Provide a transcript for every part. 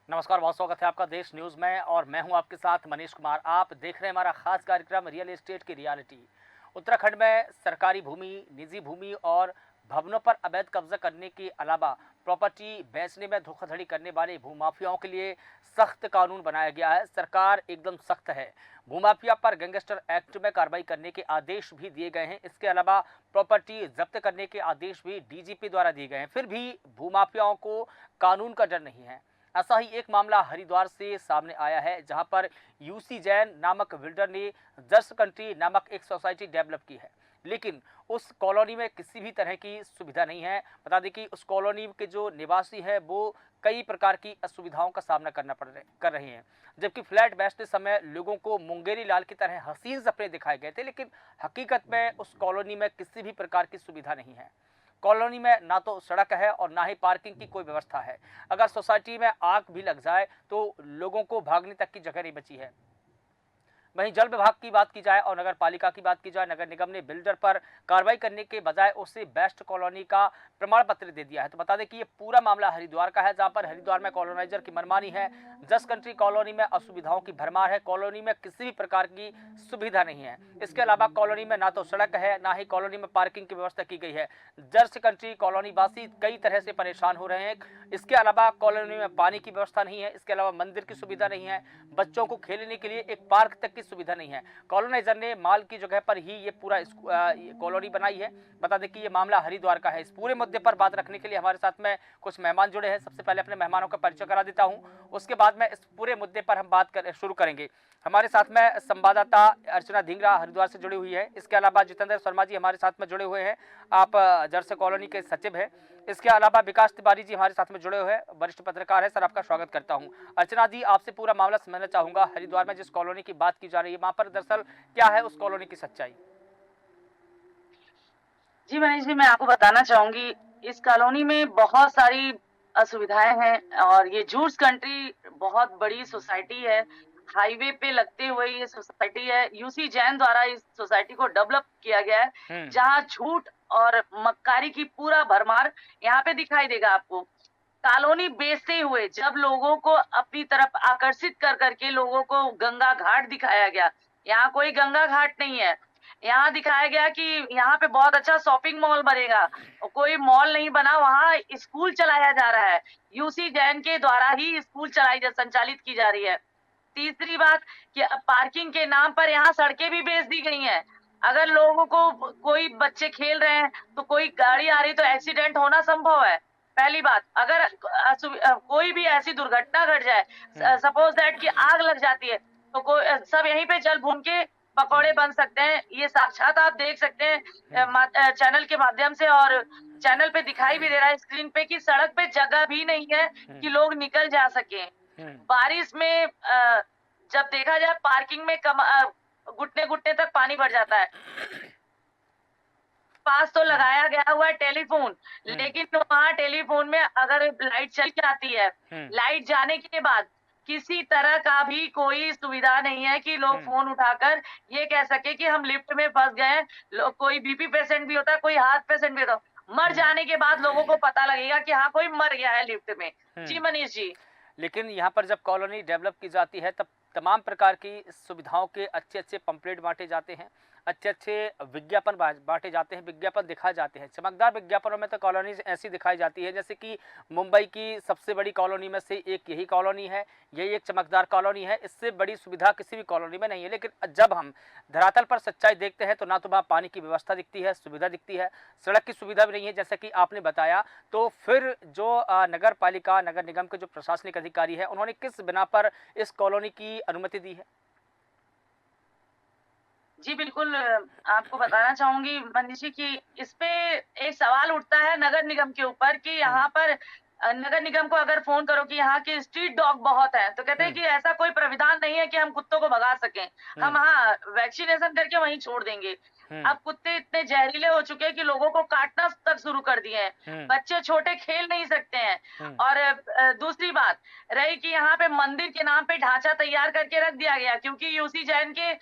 नमस्कार, बहुत स्वागत है आपका देश न्यूज़ में और मैं हूं आपके साथ मनीष कुमार। आप देख रहे हैं हमारा खास कार्यक्रम रियल एस्टेट की रियलिटी। उत्तराखंड में सरकारी भूमि, निजी भूमि और भवनों पर अवैध कब्जा करने के अलावा प्रॉपर्टी बेचने में धोखाधड़ी करने वाले भूमाफियाओं के लिए सख्त कानून बनाया गया है। सरकार एकदम सख्त है। भूमाफिया पर गैंगस्टर एक्ट में कार्रवाई करने के आदेश भी दिए गए हैं। इसके अलावा प्रॉपर्टी जब्त करने के आदेश भी डीजीपी द्वारा दिए गए हैं। फिर भी भूमाफियाओं को कानून का डर नहीं है। ऐसा ही एक मामला हरिद्वार से सामने आया है, जहां पर यूसी जैन नामक बिल्डर ने जर्स कंट्री नामक एक सोसाइटी डेवलप की है, लेकिन उस कॉलोनी में किसी भी तरह की सुविधा नहीं है। बता दें कि उस कॉलोनी के जो निवासी हैं वो कई प्रकार की असुविधाओं का सामना कर रहे हैं। जबकि फ्लैट बेचते समय लोगों को मुंगेरी लाल की तरह हसीन सपने दिखाए गए थे, लेकिन हकीकत में उस कॉलोनी में किसी भी प्रकार की सुविधा नहीं है। कॉलोनी में ना तो सड़क है और ना ही पार्किंग की कोई व्यवस्था है। अगर सोसाइटी में आग भी लग जाए तो लोगों को भागने तक की जगह नहीं बची है। वहीं जल विभाग की बात की जाए और नगर पालिका की बात की जाए, नगर निगम ने बिल्डर पर कार्रवाई करने के बजाय उसे बेस्ट कॉलोनी का प्रमाण पत्र दे दिया है। तो बता दें कि ये पूरा मामला हरिद्वार का है, जहां पर हरिद्वार में कॉलोनाइजर की मनमानी है। जस कंट्री कॉलोनी में असुविधाओं की भरमार है। कॉलोनी में किसी भी प्रकार की सुविधा नहीं है। इसके अलावा कॉलोनी में ना तो सड़क है, ना ही कॉलोनी में पार्किंग की व्यवस्था की गई है। जर्स कंट्री कॉलोनी वासी कई तरह से परेशान हो रहे हैं। इसके अलावा कॉलोनी में पानी की व्यवस्था नहीं है। इसके अलावा मंदिर की सुविधा नहीं है। बच्चों को खेलने के लिए एक पार्क तक की सुविधा नहीं है। कॉलोनाइजर ने माल की जगह पर ही ये पूरा कॉलोनी बनाई है। बता दें कि ये मामला हरिद्वार का है। इस पूरे मुद्दे पर बात रखने के लिए हमारे साथ में कुछ मेहमान जुड़े हैं। सबसे पहले अपने मेहमानों का परिचय करा देता हूं, उसके बाद में इस पूरे मुद्दे पर हम शुरू करेंगे। हमारे साथ में संवाददाता अर्चना धिंगरा हरिद्वार से जुड़ी हुई है। इसके अलावा जितेंद्र शर्मा जी हमारे साथ में जुड़े हुए हैं, आप जर्स कॉलोनी के सचिव हैं। इसके अलावा विकास तिवारी जी हमारे साथ में जुड़े हुए हैं, वरिष्ठ पत्रकार है। सर, आपका स्वागत करता हूं। अर्चना जी, आपसे पूरा मामला समझना चाहूंगा। हरिद्वार में जिस कॉलोनी की बात की जा रही है, वहां पर दरअसल क्या है उस कॉलोनी की सच्चाई? जी मनीष जी, मैं आपको बताना चाहूंगी, इस कॉलोनी में बहुत सारी असुविधाएं हैं और ये जूस कंट्री बहुत बड़ी सोसाइटी है। हाईवे पे लगते हुए ये सोसाइटी है। यूसी जैन द्वारा इस सोसाइटी को डेवलप किया गया है, जहां झूठ और मक्कारी की पूरा भरमार यहाँ पे दिखाई देगा आपको। कॉलोनी बेचते हुए जब लोगों को अपनी तरफ आकर्षित कर करके लोगों को गंगा घाट दिखाया गया, यहाँ कोई गंगा घाट नहीं है। यहाँ दिखाया गया कि यहाँ पे बहुत अच्छा शॉपिंग मॉल बनेगा, और कोई मॉल नहीं बना, वहाँ स्कूल चलाया जा रहा है। यूसी जैन के द्वारा ही स्कूल संचालित की जा रही है। तीसरी बात कि अब पार्किंग के नाम पर यहाँ सड़कें भी बेच दी गई हैं। अगर लोगों को कोई बच्चे खेल रहे हैं तो कोई गाड़ी आ रही तो एक्सीडेंट होना संभव है। पहली बात, अगर कोई भी ऐसी दुर्घटना घट जाए, सपोज दैट कि आग लग जाती है, तो कोई सब यहीं पे जल भून के पकौड़े बन सकते हैं। ये साक्षात आप देख सकते हैं चैनल के माध्यम से, और चैनल पे दिखाई भी दे रहा है स्क्रीन पे कि सड़क पे जगह भी नहीं है कि लोग निकल जा सके। बारिश में जब देखा जाए पार्किंग में घुटने घुटने तक पानी भर जाता है। पास तो लगाया गया हुआ है टेलीफोन, लेकिन वहाँ टेलीफोन में अगर लाइट चली जाती है, लाइट जाने के बाद किसी तरह का भी कोई सुविधा नहीं है कि लोग फोन उठाकर ये कह सके कि हम लिफ्ट में फंस गए हैं। लोग, कोई बीपी पेशेंट भी होता है, कोई हार्ट पेशेंट भी होता है, मर जाने के बाद लोगों को पता लगेगा कि हाँ कोई मर गया है लिफ्ट में। जी मनीष जी। लेकिन यहाँ पर जब कॉलोनी डेवलप की जाती है तब तमाम प्रकार की सुविधाओं के अच्छे अच्छे पंपलेट बांटे जाते हैं, अच्छे अच्छे विज्ञापन बांटे जाते हैं, विज्ञापन दिखाए जाते हैं। चमकदार विज्ञापनों में तो कॉलोनीज ऐसी दिखाई जाती है जैसे कि मुंबई की सबसे बड़ी कॉलोनी में से एक यही कॉलोनी है। यही एक चमकदार कॉलोनी है। इससे बड़ी सुविधा किसी भी कॉलोनी में नहीं है। लेकिन जब हम धरातल पर सच्चाई देखते हैं तो ना तो वहाँ पानी की व्यवस्था दिखती है, सुविधा दिखती है, सड़क की सुविधा भी नहीं है जैसा कि आपने बताया। तो फिर जो नगर पालिका, नगर निगम के जो प्रशासनिक अधिकारी है, उन्होंने किस बिना पर इस कॉलोनी की अनुमति दी है? जी बिल्कुल, आपको बताना चाहूंगी मनीष जी कि इस पे एक सवाल उठता है नगर निगम के ऊपर कि यहाँ पर नगर निगम को अगर फोन करो कि यहाँ के स्ट्रीट डॉग बहुत हैं, तो कहते हैं कि ऐसा कोई प्राविधान नहीं है कि हम कुत्तों को भगा सकें। हम हाँ वैक्सीनेशन करके वहीं छोड़ देंगे। अब कुत्ते इतने जहरीले हो चुके हैं कि लोगों को काटना तक शुरू कर दिए हैं। बच्चे छोटे खेल नहीं सकते हैं। और दूसरी बात रही कि यहाँ पे मंदिर के नाम पे ढांचा तैयार करके रख दिया गया, क्योंकि यूसी जैन के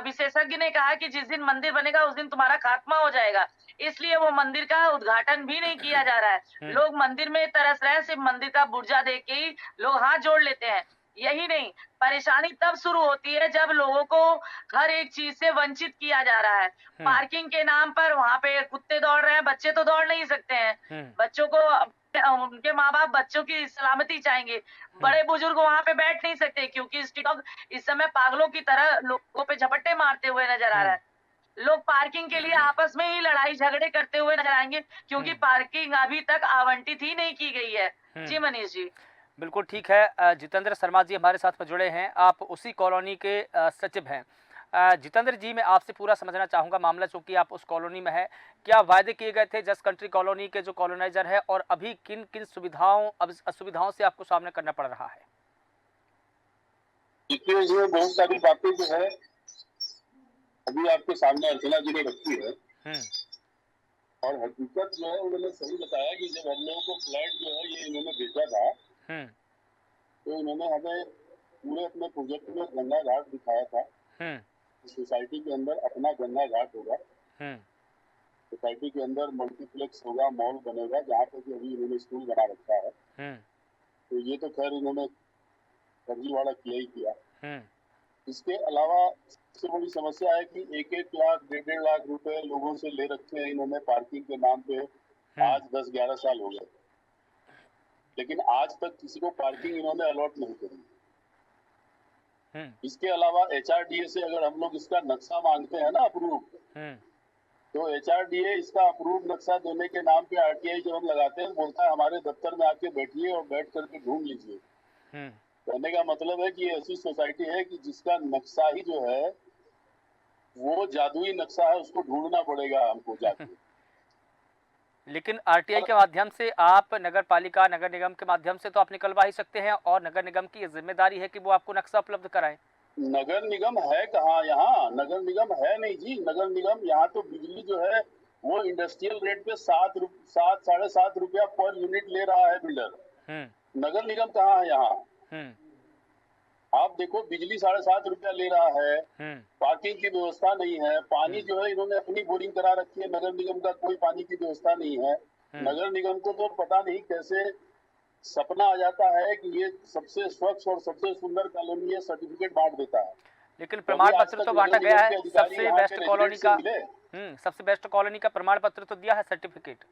विशेषज्ञ ने कहा कि जिस दिन मंदिर बनेगा उस दिन तुम्हारा खात्मा हो जाएगा, इसलिए वो मंदिर का उद्घाटन भी नहीं किया जा रहा है। लोग मंदिर में तरस रहे हैं, सिर्फ मंदिर का बुर्जा देख के ही लोग हाथ जोड़ लेते हैं। यही नहीं, परेशानी तब शुरू होती है जब लोगों को हर एक चीज से वंचित किया जा रहा है। पार्किंग के नाम पर वहाँ पे कुत्ते दौड़ रहे हैं, बच्चे तो दौड़ नहीं सकते हैं। बच्चों को उनके माँ बाप बच्चों की सलामती चाहेंगे। बड़े बुजुर्ग वहाँ पे बैठ नहीं सकते, क्योंकि स्ट्रीट डॉग इस समय पागलों की तरह लोगों पे झपट्टे मारते हुए नजर आ रहा है। लोग पार्किंग के लिए आपस में ही लड़ाई झगड़े करते हुए नजर आएंगे, क्योंकि पार्किंग अभी तक आवंटित ही नहीं की गई है। जी मनीष जी। बिल्कुल ठीक है। जितेंद्र शर्मा जी हमारे साथ में जुड़े हैं, आप उसी कॉलोनी के सचिव हैं। जितेंद्र जी, मैं आपसे पूरा समझना चाहूँगा मामला, चूँकि आप उस कॉलोनी में है। क्या वायदे किए गए थे जस्ट कंट्री कॉलोनी के जो कॉलोनाइजर है, और अभी किन किन सुविधाओं असुविधाओं से आपको सामना करना पड़ रहा है? देखिए, इसमें बहुत सारी बातें जो है अभी आपके सामने अर्चना जी ने रखी है, और हकीकत जो है उन्होंने सही बताया कि जब हम लोगों को फ्लैट जो है ये इन्होंने बेचा था, तो इन्होंने हमें पूरे अपने प्रोजेक्ट में गंगा घाट दिखाया था। सोसाइटी के अंदर अपना गंगा घाट होगा, सोसाइटी के अंदर मल्टीप्लेक्स होगा, मॉल बनेगा, जहाँ पे अभी इन्होंने स्कूल बना रखा है। तो ये तो खैर इन्होंने फर्जीवाड़ा किया ही किया। इसके अलावा सबसे बड़ी समस्या है कि 1-1 लाख 1.5 लाख रुपए लोगों से ले रखे हैं इन्होंने पार्किंग के नाम पे। आज 10-11 साल हो गए, लेकिन आज तक किसी को पार्किंग इन्होंने अलॉट नहीं करी। इसके अलावा HRDA से अगर हम लोग इसका नक्शा मांगते हैं ना अप्रूव, तो HRDA इसका अप्रूव नक्शा देने के नाम पे RTI जब हम लगाते हैं, बोलता है हमारे दफ्तर में आके बैठिए और बैठ करके ढूंढ लीजिए। कहने का मतलब है कि ऐसी सोसाइटी है कि जिसका नक्शा ही जो है वो जादुई नक्शा है, उसको ढूंढना पड़ेगा हमको जाके। लेकिन RTI के माध्यम से आप नगर पालिका, नगर निगम के माध्यम से तो आप निकलवा ही सकते हैं, और नगर निगम की जिम्मेदारी है कि वो आपको नक्शा उपलब्ध कराए। नगर निगम है कहाँ यहाँ? नगर निगम है नहीं जी। नगर निगम यहाँ तो बिजली जो है वो इंडस्ट्रियल रेट पे 7-7.5 रुपया पर यूनिट ले रहा है बिल्डर। नगर निगम कहाँ है यहाँ? आप देखो, बिजली 7.5 रुपया ले रहा है, पार्किंग की व्यवस्था नहीं है, पानी जो है इन्होंने अपनी बोरिंग करा रखी है, नगर निगम का कोई पानी की व्यवस्था नहीं है। नगर निगम को तो पता नहीं कैसे सपना आ जाता है कि ये सबसे स्वच्छ और सबसे सुंदर कॉलोनी है, सर्टिफिकेट बांट देता है। लेकिन प्रमाण पत्र तो बांटा गया है, सबसे बेस्ट कॉलोनी का। सबसे बेस्ट कॉलोनी का प्रमाण पत्र तो दिया है, सर्टिफिकेट।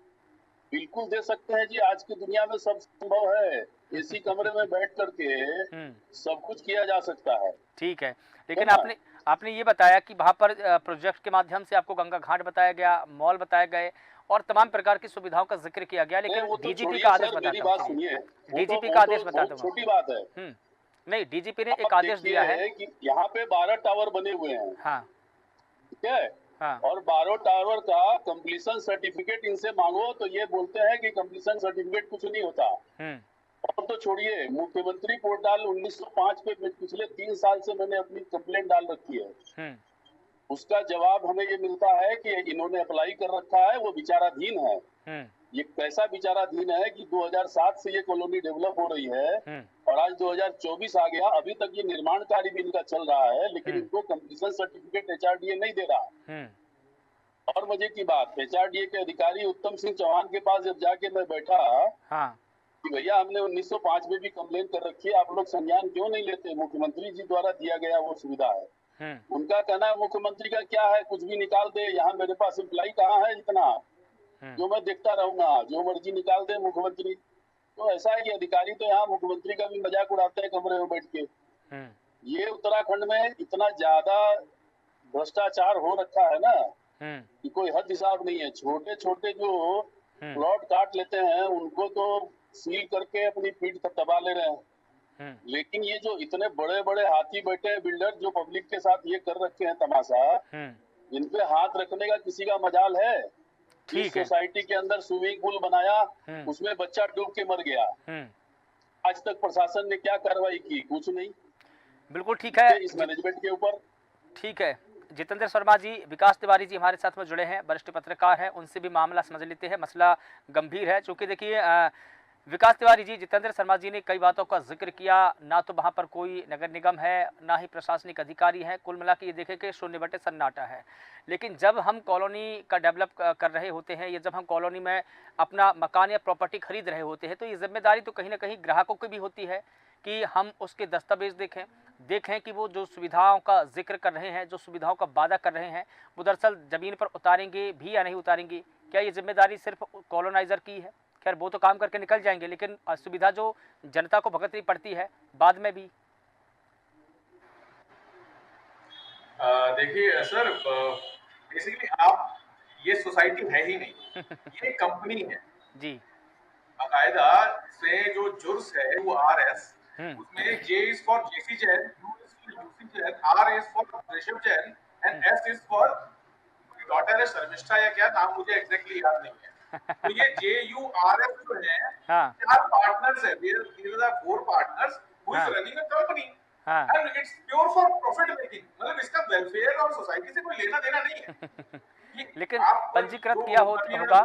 बिल्कुल दे सकते हैं जी, आज की दुनिया में सब संभव है। एसी कमरे में बैठ करके सब कुछ किया जा सकता है। ठीक है, लेकिन आपने ये बताया कि वहाँ पर प्रोजेक्ट के माध्यम से आपको गंगा घाट बताया गया, मॉल बताए गए, और तमाम प्रकार की सुविधाओं का जिक्र किया गया, लेकिन DGP का आदेश बताता हूँ, DGP का आदेश बताता हूँ, छोटी बात है। नहीं, DGP ने एक आदेश दिया है कि यहाँ पे 12 टावर बने हुए हैं। हाँ, ठीक है। और 12 टावर का कंप्लीशन सर्टिफिकेट इनसे मांगो तो ये बोलते हैं कि कंप्लीशन सर्टिफिकेट कुछ नहीं होता। और तो छोड़िए, मुख्यमंत्री पोर्टल 1905 पे पिछले 3 साल से मैंने अपनी कंप्लेंट डाल रखी है। उसका जवाब हमें ये मिलता है कि इन्होंने अप्लाई कर रखा है, वो विचाराधीन है। ये कैसा विचाराधीन है कि 2007 से ये कॉलोनी डेवलप हो रही है, और आज 2024 आ गया, अभी तक ये निर्माण कार्य भी इनका चल रहा है, लेकिन इनको कंप्लीशन सर्टिफिकेट HRDA नहीं दे रहा। और मजे की बात, HRDA के अधिकारी उत्तम सिंह चौहान के पास जब जाके मैं बैठा कि भैया हमने 1905 में भी कंप्लेन कर रखी है, आप लोग संज्ञान क्यों नहीं लेते? मुख्यमंत्री जी द्वारा दिया गया वो सुविधा है। उनका कहना है मुख्यमंत्री का क्या है, कुछ भी निकाल दे, यहाँ मेरे पास एम्प्लाई कहाँ है इतना जो मैं देखता रहूंगा, जो मर्जी निकाल दे मुख्यमंत्री। तो ऐसा है कि अधिकारी तो यहाँ मुख्यमंत्री का भी मजाक उड़ाते हैं कमरे में बैठ के। ये उत्तराखंड में इतना ज्यादा भ्रष्टाचार हो रखा है ना कि कोई हद हिसाब नहीं है। छोटे छोटे जो प्लॉट काट लेते हैं उनको तो सील करके अपनी पीठ दबा ले रहे हैं, लेकिन ये जो इतने बड़े बड़े हाथी बैठे हैं बिल्डर, जो पब्लिक के साथ ये कर रखे हैं तमाशा, इन पे हाथ रखने का किसी का मजाल है? इस सोसाइटी के अंदर स्विमिंग पूल बनाया, उसमें बच्चा डूब के मर गया, आज तक प्रशासन ने क्या कार्रवाई की? कुछ नहीं। बिल्कुल ठीक है, इस मैनेजमेंट के ऊपर। ठीक है जितेंद्र शर्मा जी, विकास तिवारी जी हमारे साथ में जुड़े हैं, वरिष्ठ पत्रकार हैं, उनसे भी मामला समझ लेते हैं। मसला गंभीर है, चूंकि देखिए विकास तिवारी जी, जितेंद्र शर्मा जी ने कई बातों का जिक्र किया, ना तो वहाँ पर कोई नगर निगम है, ना ही प्रशासनिक अधिकारी हैं, कुल मिला के ये देखें कि शून्य बटे सन्नाटा है। लेकिन जब हम कॉलोनी का डेवलप कर रहे होते हैं, या जब हम कॉलोनी में अपना मकान या प्रॉपर्टी खरीद रहे होते हैं, तो ये जिम्मेदारी तो कहीं ना कहीं ग्राहकों की भी होती है कि हम उसके दस्तावेज देखें कि वो जो सुविधाओं का जिक्र कर रहे हैं, जो सुविधाओं का वादा कर रहे हैं, वो दरअसल ज़मीन पर उतारेंगे भी या नहीं उतारेंगे। क्या ये जिम्मेदारी सिर्फ कॉलोनाइज़र की है? खैर वो तो काम करके निकल जाएंगे, लेकिन सुविधा जो जनता को भुगतनी पड़ती है बाद में भी। देखिए सर, बेसिकली आप, ये सोसाइटी है ही नहीं, ये कंपनी है जी। बाकायदा से जो जुर्स है वो RS, उसमें J is for JC Jain, U is for UC Jain, R is for Rishabh Jain and S is for daughter है शर्मिष्ठा या क्या नाम मुझे एग्जैक्टली याद नहीं है। तो ये JURS जो है, चार पार्टनर्स है, there are 4 partners who is running a company and it's pure for profit making, मतलब इसका वेलफेयर और सोसाइटी से कोई लेना देना नहीं है। लेकिन पंजीकृत किया होगा,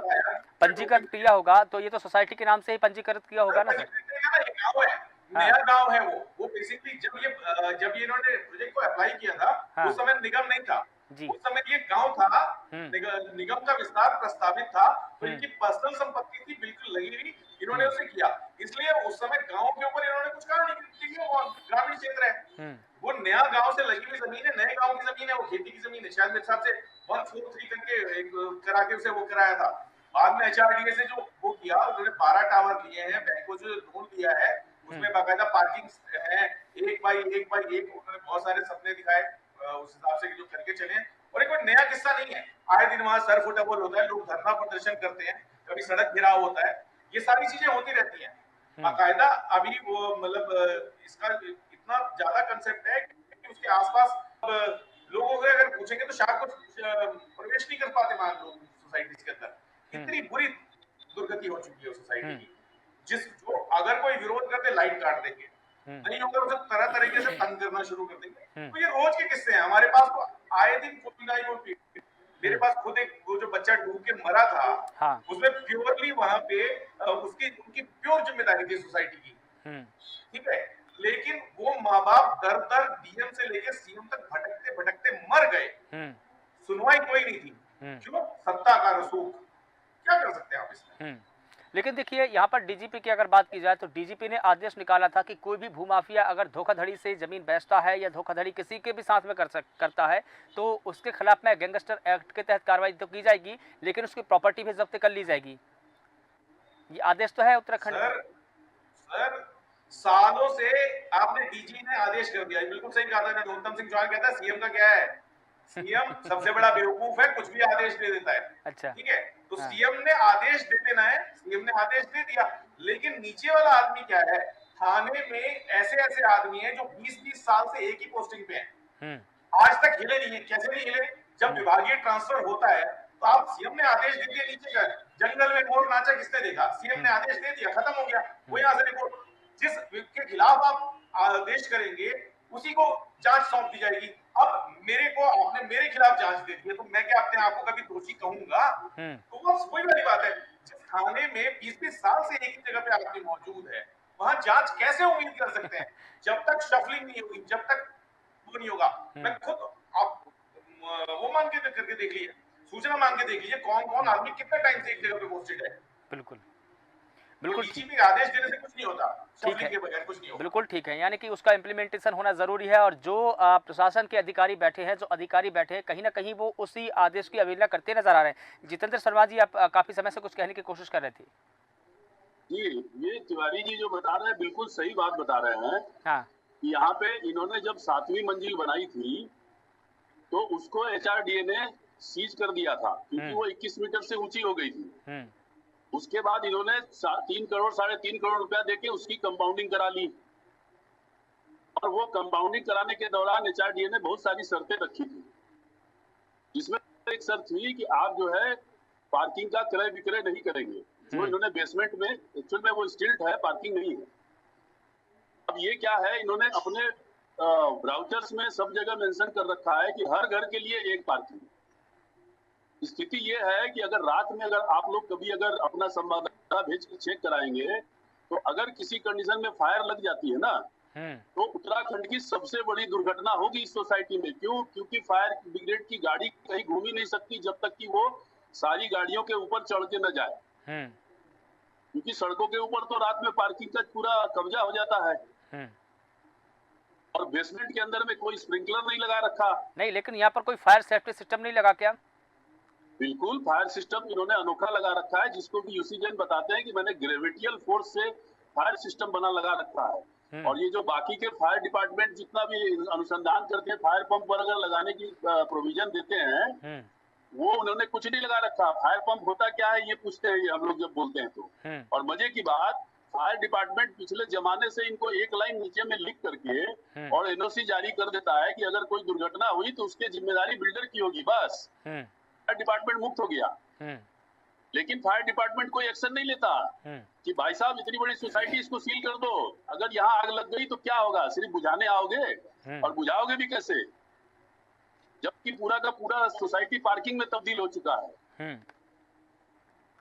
पंजीकृत किया होगा तो ये तो सोसाइटी के नाम से ही पंजीकृत किया होगा ना सर? ये गांव है, नया गांव है वो बेसिकली जब ये इन्होंने प्रोजेक्ट को अप्लाई किया था, उस समय निगम नहीं था, उस समय ये गांव था, निगम का विस्तार प्रस्तावित था, तो इनकी पर्सनल संपत्ति थी, बिल्कुल लगी हुई, इन्होंने उसे किया, इसलिए उस समय गांव के ऊपर इन्होंने कुछ कहा नहीं, क्योंकि वो ग्रामीण क्षेत्र है, वो नया गांव से लगी हुई जमीन है, नए गांव की जमीन है, वो खेती की जमीन है, शायद मेरे हिसाब से 143 करके एक करा के उसे वो कराया था। बाद में HRDA से जो वो किया, उन्होंने 12 टावर लिए हैं, बैंकों से लोन लिया है, उसमें बाकायदा पार्किंग है, 1 बाई 1 उन्होंने बहुत सारे सपने दिखाए, उस हिसाब से जो करके चले। और एक नया किस्सा नहीं है, आए दिन वहां सर फुटेबल होता है, लोग धरना प्रदर्शन करते हैं, कभी सड़क घेराव होता है, ये सारी चीजें होती रहती हैं बाकायदा। अभी वो मतलब इसका इतना ज्यादा कंसेप्ट है कि उसके आसपास लोगों से अगर पूछेंगे तो शायद कुछ प्रवेश नहीं कर पाते मान लो सोसाइटी के अंदर, इतनी बुरी दुर्गति हो चुकी है सोसाइटी की, जो अगर कोई विरोध करते लाइट काट देंगे, नहीं होगा उसे तरह तरीके से तंग करना शुरू कर देंगे। तो ये रोज के किस्से हैं हमारे पास, तो आए दिन कोई मेरे पास खुद एक वो जो बच्चा डूब के मरा था, उसमें प्योरली वहां पे उनकी प्योर जिम्मेदारी थी सोसाइटी की, ठीक है, लेकिन वो माँ बाप दर दर DM से लेके CM तक भटकते भटकते मर गए, सुनवाई कोई नहीं थी, क्यों? सत्ता का रसूख, क्या कर सकते हैं आप इसमें? लेकिन देखिए यहाँ पर DGP की अगर बात की जाए तो DGP ने आदेश निकाला था कि कोई भी भूमाफिया अगर धोखाधड़ी से जमीन बेचता है या धोखाधड़ी किसी के भी साथ में करता है तो उसके खिलाफ में गैंगस्टर एक्ट के तहत कार्रवाई तो की जाएगी, लेकिन उसकी प्रॉपर्टी भी जब्त कर ली जाएगी। ये आदेश तो है उत्तराखंड में। सर सालों से आपने DG ने आदेश कर दिया, बिल्कुल सही कहा था गौतम सिंह चौहान, कहता है CM का क्या है, CM सबसे बड़ा बेवकूफ है, कुछ भी आदेश दे देता है। अच्छा, ठीक है, तो CM ने आदेश दे देना है, CM ने आदेश दे दिया, लेकिन नीचे वाला आदमी क्या है, थाने में ऐसे आदमी हैं जो 20-20 साल से एक ही पोस्टिंग पे हैं, आज तक हिले नहीं है। कैसे नहीं हिले? जब विभागीय ट्रांसफर होता है तो आप CM ने आदेश दे दिया, नीचे का जंगल में मोर नाचा किसने देखा, CM ने आदेश दे दिया, खत्म हो गया, वो यहाँ से रिपोर्ट, जिस के खिलाफ आप आदेश करेंगे उसी को जांच सौंप दी जाएगी। अब आपने मेरे खिलाफ जांच दे दी है, तो मैं क्या अपने आप को कभी दोषी कहूंगा? तो बस वही वाली बात है, जिस थाने में 20-20 साल से एक ही जगह पे आदमी मौजूद है, वहां जांच कैसे उम्मीद कर सकते हैं? जब तक शफलिंग नहीं होगी, जब तक वो नहीं होगा। मैं खुद आप वो मांग के करके देख लीजिए, सूचना मांग के देख लीजिए, कौन आदमी कितने टाइम से एक जगह पे पोस्टेड है। बिल्कुल ठीक, आदेश देने से कुछ नहीं होता, ठीक है, के बगैर कुछ नहीं होगा। बिल्कुल ठीक है, यानी कि उसका इम्प्लीमेंटेशन होना जरूरी है, और जो प्रशासन के अधिकारी बैठे हैं, जो अधिकारी बैठे हैं, कहीं ना कहीं वो उसी आदेश की अवहेलना करते नजर आ रहे हैं। जितेंद्र शर्मा जी, आप काफी समय से कुछ कहने की कोशिश कर रहे थे। जी, ये तिवारी जी जो बता रहे हैं बिल्कुल सही बात बता रहे हैं। हाँ। यहाँ पे इन्होंने जब 7वीं मंजिल बनाई थी तो उसको HRDA ने सीज कर दिया था, क्योंकि वो 21 मीटर से ऊंची हो गई थी। उसके बाद इन्होंने 3 करोड़ 3.5 करोड़ रुपया देके उसकी कंपाउंडिंग करा ली, और वो कंपाउंडिंग कराने के दौरान HRDA ने बहुत सारी शर्तें रखी थी, जिसमें एक शर्त थी कि आप जो है पार्किंग का क्रय विक्रय नहीं करेंगे। जो इन्होंने बेसमेंट में, एक्चुअल में वो स्टिल्ट है, पार्किंग नहीं है। अब ये क्या है, इन्होंने अपने ब्राउचर्स में सब जगह मेंशन कर रखा है कि हर घर के लिए एक पार्किंग। स्थिति ये है कि अगर रात में अगर आप लोग कभी अगर अपना संवाददाता भेज के चेक कराएंगे तो अगर किसी कंडीशन में फायर लग जाती है ना तो उत्तराखंड की सबसे बड़ी दुर्घटना होगी इस सोसाइटी में। क्यों? क्योंकि फायर ब्रिगेड की गाड़ी कहीं घूम ही नहीं सकती जब तक कि वो सारी गाड़ियों के ऊपर चढ़ के न जाए, क्योंकि सड़कों के ऊपर तो रात में पार्किंग का पूरा कब्जा हो जाता है। और बेसमेंट के अंदर में कोई स्प्रिंकलर नहीं लगा रखा। नहीं, लेकिन यहाँ पर कोई फायर सेफ्टी सिस्टम नहीं लगा क्या? बिल्कुल, फायर सिस्टम इन्होंने अनोखा लगा रखा है, जिसको कि यूसी जैन बताते हैं कि मैंने ग्रेविटियल फोर्स से फायर सिस्टम बना लगा रखा है। और ये जो बाकी के फायर डिपार्टमेंट जितना भी अनुसंधान करके फायर पंप पर अगर लगाने की प्रोविजन देते हैं वो उन्होंने कुछ नहीं लगा रखा। फायर पंप होता क्या है ये पूछते हैं हम लोग जब बोलते हैं तो। और मजे की बात, फायर डिपार्टमेंट पिछले जमाने से इनको एक लाइन नीचे में लिख करके और एनओसी जारी कर देता है कि अगर कोई दुर्घटना हुई तो उसकी जिम्मेदारी बिल्डर की होगी, बस फायर डिपार्टमेंट मुक्त हो गया। लेकिन फायर डिपार्टमेंट कोई एक्शन नहीं लेता कि भाई साहब इतनी बड़ी सोसाइटी इसको सील कर दो, अगर यहाँ आग लग गई तो क्या होगा, सिर्फ बुझाने आओगे और बुझाओगे भी कैसे, जबकि पूरा का पूरा सोसाइटी पार्किंग में तब्दील हो चुका है।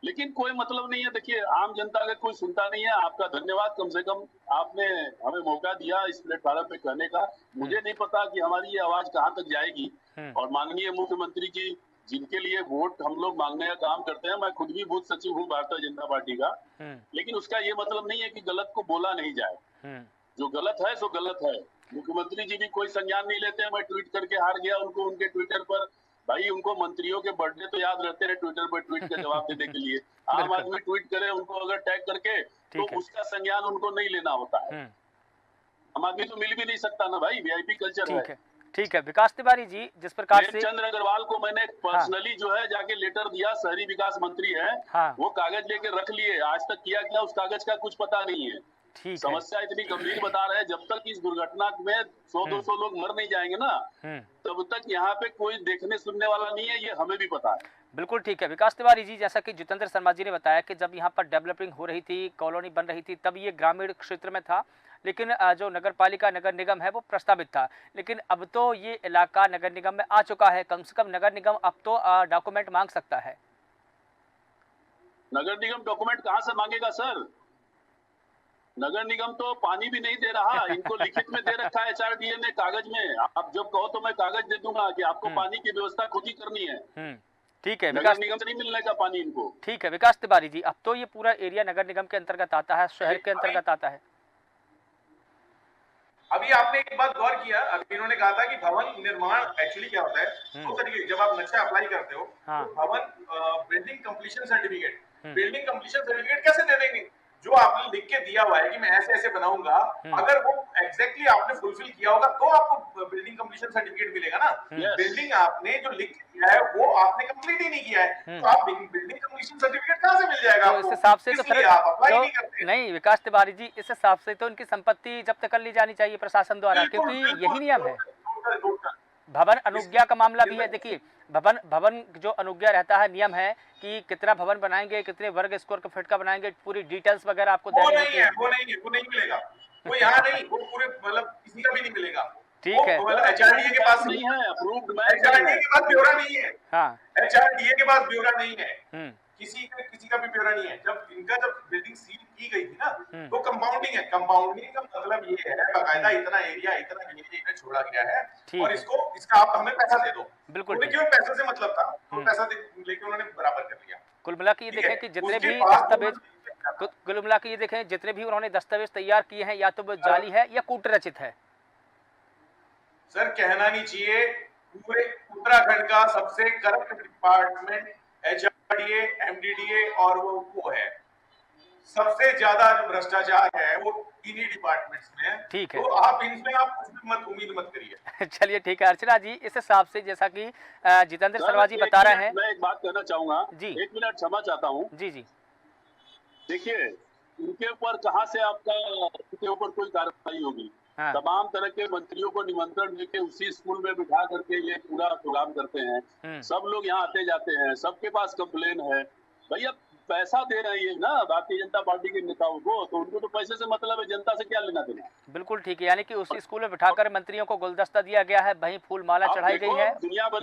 लेकिन कोई मतलब नहीं है। देखिए, आम जनता का कोई सुनता नहीं है। आपका धन्यवाद, कम से कम आपने हमें मौका दिया इस प्लेटफॉर्म पे कहने का। मुझे नहीं पता कि हमारी ये आवाज कहाँ तक जाएगी। और माननीय मुख्यमंत्री जी जिनके लिए वोट हम लोग मांगने का काम करते हैं, मैं खुद भी बूथ सचिव हूँ भारतीय जनता पार्टी का, लेकिन उसका ये मतलब नहीं है कि गलत को बोला नहीं जाए। जो गलत है सो गलत है। मुख्यमंत्री जी भी कोई संज्ञान नहीं लेते हैं। मैं ट्वीट करके हार गया उनको उनके ट्विटर पर। भाई, उनको मंत्रियों के बर्थडे तो याद रहते हैं ट्विटर पर ट्वीट का जवाब देने के लिए। आम आदमी ट्वीट करे उनको अगर टैग करके तो उसका संज्ञान उनको नहीं लेना होता है। आम आदमी तो मिल भी नहीं सकता ना भाई, वीआईपी कल्चर है। ठीक है विकास तिवारी जी, जिस प्रकार से चंद्र अग्रवाल को मैंने पर्सनली जो है जाके लेटर दिया, शहरी विकास मंत्री है, वो कागज लेके रख लिए, आज तक किया क्या उस कागज का कुछ पता नहीं है। समस्या इतनी गंभीर बता रहे हैं, जब तक इस दुर्घटना में 100-200 लोग मर नहीं जाएंगे ना तब तक यहाँ पे कोई देखने सुनने वाला नहीं है, ये हमें भी पता है। बिल्कुल ठीक है विकास तिवारी जी, जैसा कि जितेंद्र शर्मा जी ने बताया कि जब यहाँ पर डेवलपिंग हो रही थी, कॉलोनी बन रही थी, तब ये ग्रामीण क्षेत्र में था, लेकिन जो नगर पालिका नगर निगम है वो प्रस्तावित था। लेकिन अब तो ये इलाका नगर निगम में आ चुका है, कम से कम नगर निगम अब तो डॉक्यूमेंट मांग सकता है। नगर निगम डॉक्यूमेंट कहाँ से मांगेगा सर? नगर निगम तो पानी भी नहीं दे रहा। इनको लिखित में दे रखा है HRDA ने कागज में। आप जब कहो तो मैं कागज दे दूंगा कि आपको पानी की व्यवस्था खुद ही करनी है। ठीक है, नगर निगम से नहीं मिलने का पानी इनको। ठीक है विकास तिवारी जी, अब तो ये पूरा एरिया नगर निगम के अंतर्गत आता है, शहर के अंतर्गत आता है। अभी आपने एक बात गौर किया, अभी इन्होंने कहा था कि भवन निर्माण एक्चुअली क्या होता है, दो तरीके, जब आप नक्शा अप्लाई करते हो तो भवन building completion certificate, building completion certificate कैसे दे देंगे? जो आपने लिख के दिया हुआ है कि मैं ऐसे ऐसे बनाऊंगा, अगर वो एग्जैक्टली आपने फुलफिल किया होगा तो आपको बिल्डिंग कंप्लीशन सर्टिफिकेट मिलेगा ना। बिल्डिंग आपने जो लिख के दिया है वो आपने कंप्लीट ही नहीं किया है, तो आप बिल्डिंग कंप्लीशन सर्टिफिकेट कहां से मिल जाएगा? तो इस हिसाब से तो फिर आप अप्लाई नहीं करते। नहीं विकास तिवारी जी, इस हिसाब से तो उनकी संपत्ति जब्त कर ली जानी चाहिए प्रशासन द्वारा, क्योंकि यही नियम है। भवन अनुज्ञा का मामला भी है। देखिए, भवन जो अनुज्ञा रहता है, नियम है कि कितना भवन बनाएंगे, कितने वर्ग स्क्वायर फीट का बनाएंगे, पूरी डिटेल्स वगैरह आपको देनी होती है। वो नहीं मिलेगा, वो यहाँ नहीं, वो पूरे मतलब किसी का भी नहीं मिलेगा। ठीक है, HRDA के पास नहीं है, अप्रूव्ड HRDA के पास ब्यौरा नहीं है। हाँ, HRDA के पास ब्यौरा नहीं है, किसी का भी ब्यौरा नहीं है। जब बिल्डिंग सील की गई थी ना तो कंपाउंडिंग है। कंपाउंडिंग का मतलब ये है बाकायदा इतना एरिया छोड़ा गया है और इसका आप हमें पैसा दे दो। बिल्कुल, क्यों पैसे से मतलब था, तो पैसा लेके उन्होंने बराबर कर लिया। कुल मिला के ये देखें कि जितने भी दस्तावेज, कुल मिला के ये देखें जितने भी उन्होंने दस्तावेज तैयार किए हैं, या तो वो जाली है या कूट रचित है। सर कहना नहीं चाहिए, पूरे उत्तराखंड का सबसे करप्ट डिपार्टमेंट HRDA, MDDA और वो है। सबसे ज्यादा जो भ्रष्टाचार है वो इन्हीं डिपार्टमेंट्स में है। ठीक है, तो आप इनमें आप कुछ भी उम्मीद मत करिए। चलिए ठीक है अर्चना जी, इस हिसाब से जैसा कि जितेंद्र शर्मा जी बता रहे हैं। मैं एक बात कहना चाहूंगा जी, 1 मिनट क्षमा चाहता हूँ जी जी। देखिए, उनके ऊपर कहाँ से उनके ऊपर कोई कार्रवाई होगी? तमाम तरह के मंत्रियों को निमंत्रण देके उसी स्कूल में बिठा करके ये पूरा प्रोग्राम करते हैं। सब लोग यहाँ आते जाते हैं, सबके पास कंप्लेन है। भैया पैसा दे रही है ना भारतीय जनता पार्टी के नेताओं को, तो उनको तो पैसे से मतलब है, जनता से क्या लेना देना। बिल्कुल ठीक है, यानी कि उसी स्कूल में बिठाकर मंत्रियों को गुलदस्ता दिया गया है, वहीं फूल माला चढ़ाई गई है,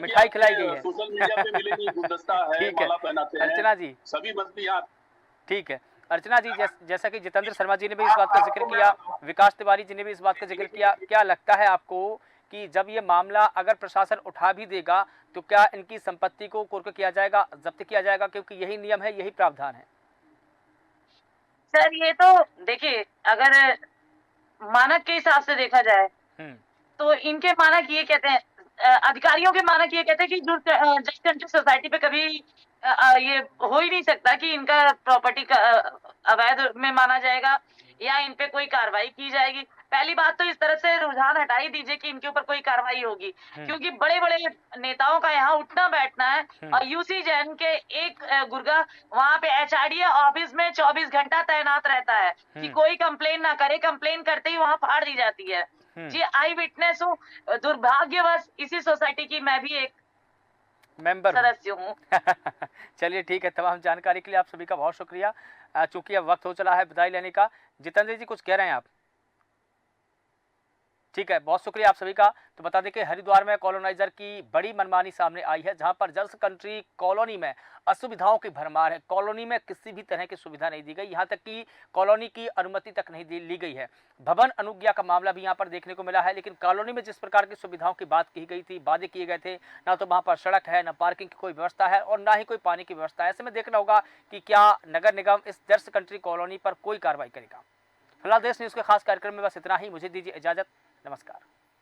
मिठाई खिलाई गई है। सोशल मीडिया पे मिलेगी, गुलदस्ता है, माला पहनाते हैं अर्चना जी, सभी मंत्री यहाँ। ठीक है अर्चना जी, जैसा कि जितेंद्र शर्मा जी ने भी इस बात का जिक्र किया, विकास तिवारी जी ने भी इस बात का जिक्र किया, क्या लगता है आपको कि जब ये मामला अगर प्रशासन उठा भी देगा तो क्या इनकी संपत्ति को कुर्क किया जाएगा, जब्त किया जाएगा, क्योंकि यही नियम है, यही प्रावधान है? सर ये तो देखिए, अगर मानक के हिसाब से देखा जाए तो इनके मानक ये कहते हैं, अधिकारियों के मानक ये कहते हैं कि जो जस्ट कंट्री सोसाइटी पे कभी ये हो ही नहीं सकता कि इनका प्रॉपर्टी अवैध में माना जाएगा या इन पे कोई कार्रवाई की जाएगी। पहली बात तो इस तरह से रुझान हटा ही दीजिए कि इनके ऊपर कोई कार्रवाई होगी, क्योंकि बड़े बड़े नेताओं का यहाँ उठना बैठना है और यूसी जैन के एक गुर्गा वहाँ पे एचआरडीए ऑफिस में 24 घंटा तैनात रहता है कि कोई कंप्लेन ना करे, कंप्लेन करते ही वहाँ फाड़ दी जाती है। जी आई विटनेस हूँ, दुर्भाग्यवश इसी सोसाइटी की मैं भी एक मेंबर सदस्य हूँ। चलिए ठीक है, तमाम जानकारी के लिए आप सभी का बहुत शुक्रिया। चूंकि अब वक्त हो चला है विदाई लेने का। जितेंद्र जी कुछ कह रहे हैं आप? ठीक है, बहुत शुक्रिया आप सभी का। तो बता दें कि हरिद्वार में कॉलोनाइजर की बड़ी मनमानी सामने आई है, जहां पर जल्स कंट्री कॉलोनी में असुविधाओं की भरमार है। कॉलोनी में किसी भी तरह की सुविधा नहीं दी गई, यहां तक कि कॉलोनी की अनुमति तक नहीं ली गई है। भवन अनुज्ञा का मामला भी यहां पर देखने को मिला है, लेकिन कॉलोनी में जिस प्रकार की सुविधाओं की बात की गई थी, वादे किए गए थे, ना तो वहां पर सड़क है, ना पार्किंग की कोई व्यवस्था है और ना ही कोई पानी की व्यवस्था है। ऐसे में देखना होगा कि क्या नगर निगम इस जल्स कंट्री कॉलोनी पर कोई कार्रवाई करेगा। फिलहाल देश न्यूज़ के खास कार्यक्रम में बस इतना ही। मुझे दीजिए इजाजत, नमस्कार।